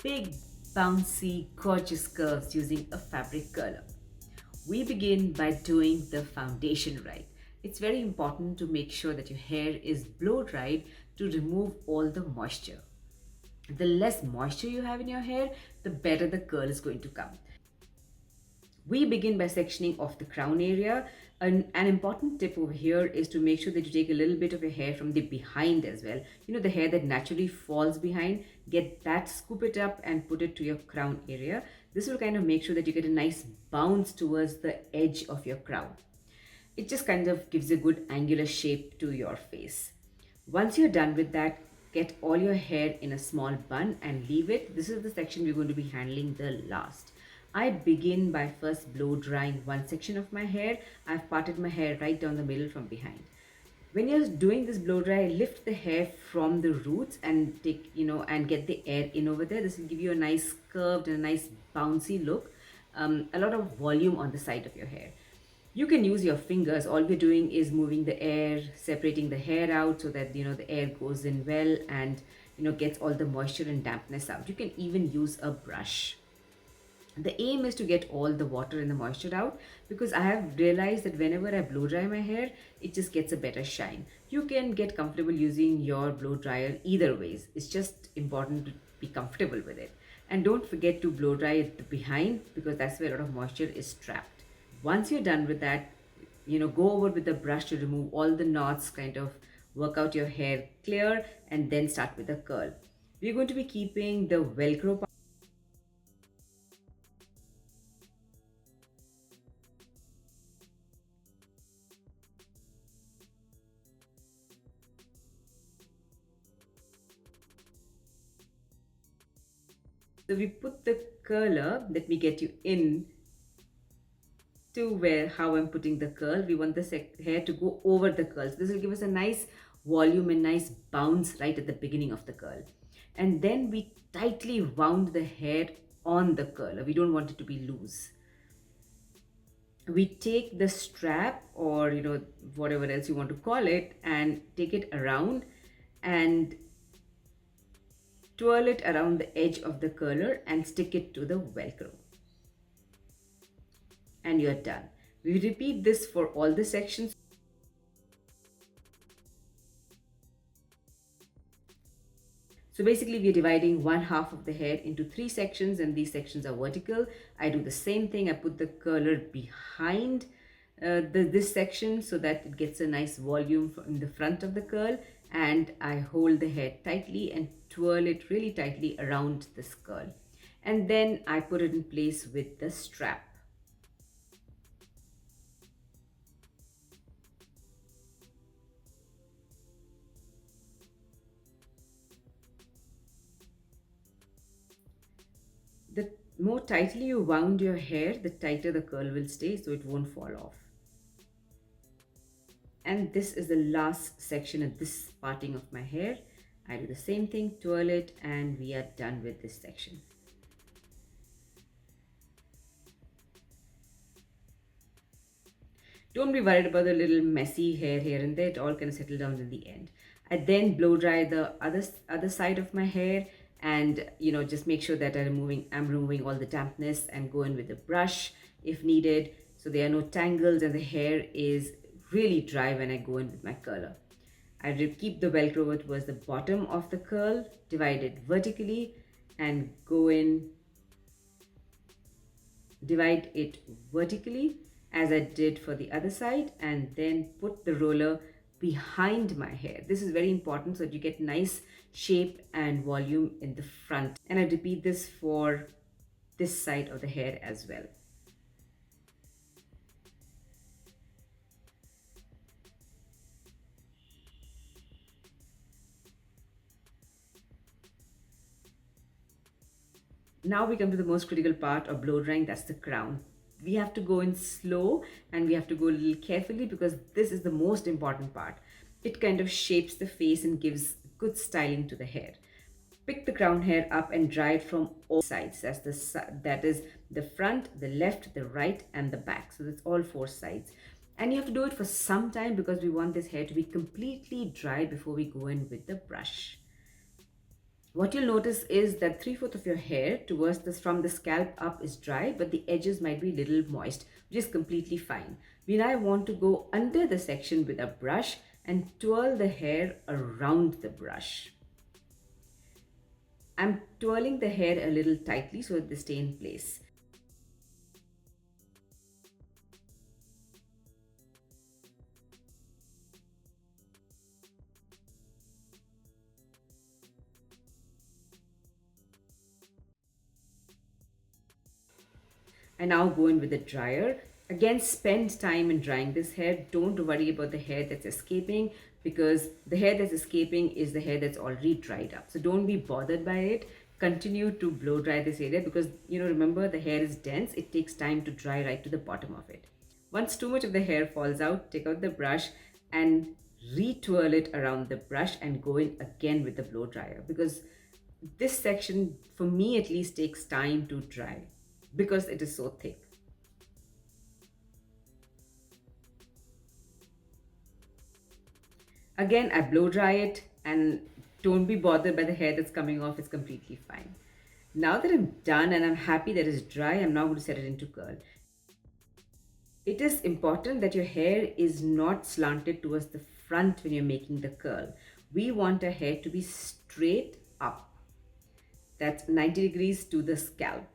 big, bouncy, gorgeous curves using a fabric curler. We begin by doing the foundation right. It's very important to make sure that your hair is blow dried to remove all the moisture. The less moisture you have in your hair, the better the curl is going to come. We begin by sectioning off the crown area. An important tip over here is to make sure that you take a little bit of your hair from the behind as well. You know, the hair that naturally falls behind, get that, scoop it up and put it to your crown area. This will kind of make sure that you get a nice bounce towards the edge of your crown. It just kind of gives a good angular shape to your face. Once you're done with that, get all your hair in a small bun and leave it. This is the section we're going to be handling the last. I begin by first blow drying one section of my hair. I've parted my hair right down the middle from behind. When you're doing this blow dry, lift the hair from the roots and take, and get the air in over there. This will give you a nice curved and a nice bouncy look. A lot of volume on the side of your hair. You can use your fingers. All we're doing is moving the air, separating the hair out so that, the air goes in well and, gets all the moisture and dampness out. You can even use a brush. The aim is to get all the water and the moisture out, because I have realized that whenever I blow dry my hair, it just gets a better shine. You can get comfortable using your blow dryer either ways. It's just important to be comfortable with it. And don't forget to blow dry it behind, because that's where a lot of moisture is trapped. Once you're done with that, go over with the brush to remove all the knots, kind of work out your hair clear, and then start with the curl. We're going to be keeping the Velcro part. So we put the curler, let me get you in to where how I'm putting the curl. We want the hair to go over the curl. So this will give us a nice volume and nice bounce right at the beginning of the curl. And then we tightly wound the hair on the curler. We don't want it to be loose. We take the strap, or whatever else you want to call it, and take it around and twirl it around the edge of the curler and stick it to the Velcro. And you're done. We repeat this for all the sections. So basically we're dividing one half of the hair into 3 sections, and these sections are vertical. I do the same thing. I put the curler behind this section so that it gets a nice volume in the front of the curl, and I hold the hair tightly and twirl it really tightly around this curl. And then I put it in place with the strap. The more tightly you wound your hair, the tighter the curl will stay, so it won't fall off. And this is the last section of this parting of my hair. I do the same thing, twirl it, and we are done with this section. Don't be worried about the little messy hair here and there. It all kind of settle down in the end. I then blow dry the other side of my hair, and just make sure that I'm removing all the dampness, and go in with a brush if needed, so there are no tangles and the hair is really dry when I go in with my curler. I keep the Velcro towards the bottom of the curl, divide it vertically, and go in, divide it vertically as I did for the other side, and then put the roller behind my hair. This is very important so that you get nice shape and volume in the front. And I repeat this for this side of the hair as well. Now we come to the most critical part of blow drying, that's the crown. We have to go in slow and we have to go a little carefully, because this is the most important part. It kind of shapes the face and gives good styling to the hair. Pick the crown hair up and dry it from all sides. That is the front, the left, the right, and the back. So that's all 4 sides. And you have to do it for some time, because we want this hair to be completely dry before we go in with the brush. What you'll notice is that 3/4 of your hair towards this from the scalp up is dry, but the edges might be a little moist, which is completely fine. We now want to go under the section with a brush and twirl the hair around the brush. I'm twirling the hair a little tightly so that they stay in place. I now go in with the dryer. Again, spend time in drying this hair. Don't worry about the hair that's escaping, because the hair that's escaping is the hair that's already dried up. So don't be bothered by it. Continue to blow dry this area because, remember, the hair is dense. It takes time to dry right to the bottom of it. Once too much of the hair falls out, take out the brush and retwirl it around the brush and go in again with the blow dryer, because this section, for me at least, takes time to dry because it is so thick. Again, I blow dry it, and don't be bothered by the hair that's coming off, it's completely fine. Now that I'm done and I'm happy that it's dry, I'm now going to set it into curl. It is important that your hair is not slanted towards the front when you're making the curl. We want our hair to be straight up. That's 90 degrees to the scalp.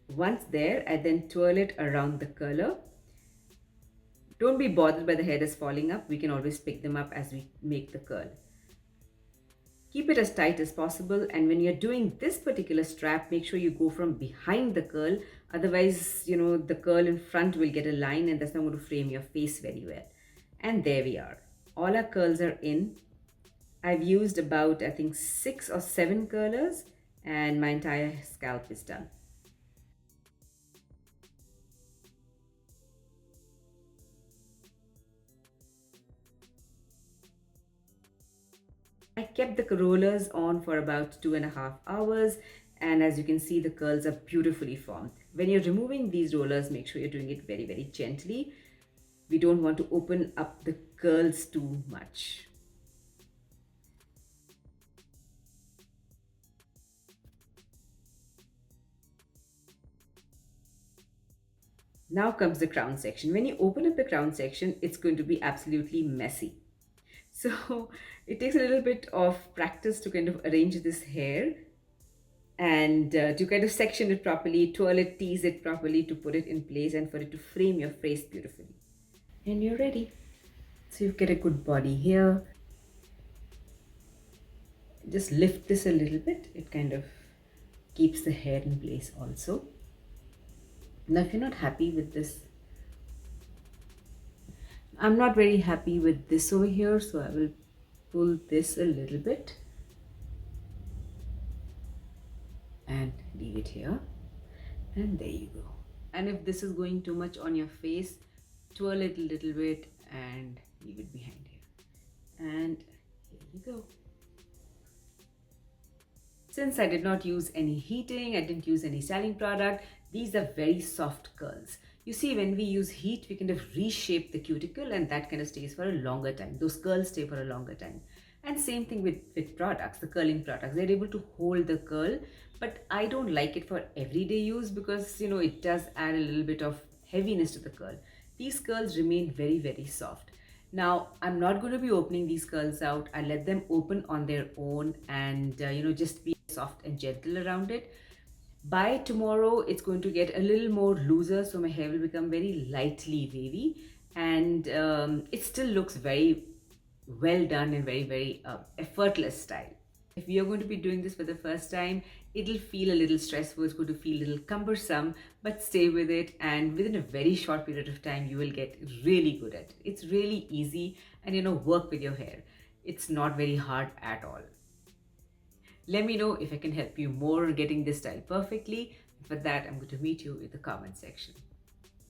Once there, I then twirl it around the curler. Don't be bothered by the hair that's falling up. We can always pick them up as we make the curl. Keep it as tight as possible, and when you're doing this particular strap, make sure you go from behind the curl. Otherwise, the curl in front will get a line and that's not going to frame your face very well. And there we are. All our curls are in. I've used about, I think, 6 or 7 curlers, and my entire scalp is done. I kept the rollers on for about 2.5 hours, and as you can see, the curls are beautifully formed. When you're removing these rollers, make sure you're doing it very, very gently. We don't want to open up the curls too much. Now comes the crown section. When you open up the crown section, it's going to be absolutely messy. So it takes a little bit of practice to kind of arrange this hair and to kind of section it properly, twirl it, tease it properly to put it in place and for it to frame your face beautifully. And you're ready. So you get a good body here. Just lift this a little bit. It kind of keeps the hair in place also. Now, if you're not happy with this, I'm not very happy with this over here, so I will pull this a little bit and leave it here. And there you go. And if this is going too much on your face, twirl it a little bit and leave it behind here. And here you go. Since I did not use any heating, I didn't use any styling product, these are very soft curls. You see, when we use heat, we kind of reshape the cuticle and that kind of stays for a longer time. Those curls stay for a longer time. And same thing with products, the curling products. They're able to hold the curl, but I don't like it for everyday use because, it does add a little bit of heaviness to the curl. These curls remain very, very soft. Now, I'm not going to be opening these curls out. I let them open on their own and, just be soft and gentle around it. By tomorrow, it's going to get a little more looser, so my hair will become very lightly wavy, and it still looks very well done and very, very effortless style. If you're going to be doing this for the first time, it'll feel a little stressful, it's going to feel a little cumbersome, but stay with it, and within a very short period of time, you will get really good at it. It's really easy, and work with your hair. It's not very hard at all. Let me know if I can help you more on getting this style perfectly. For that, I'm going to meet you in the comment section.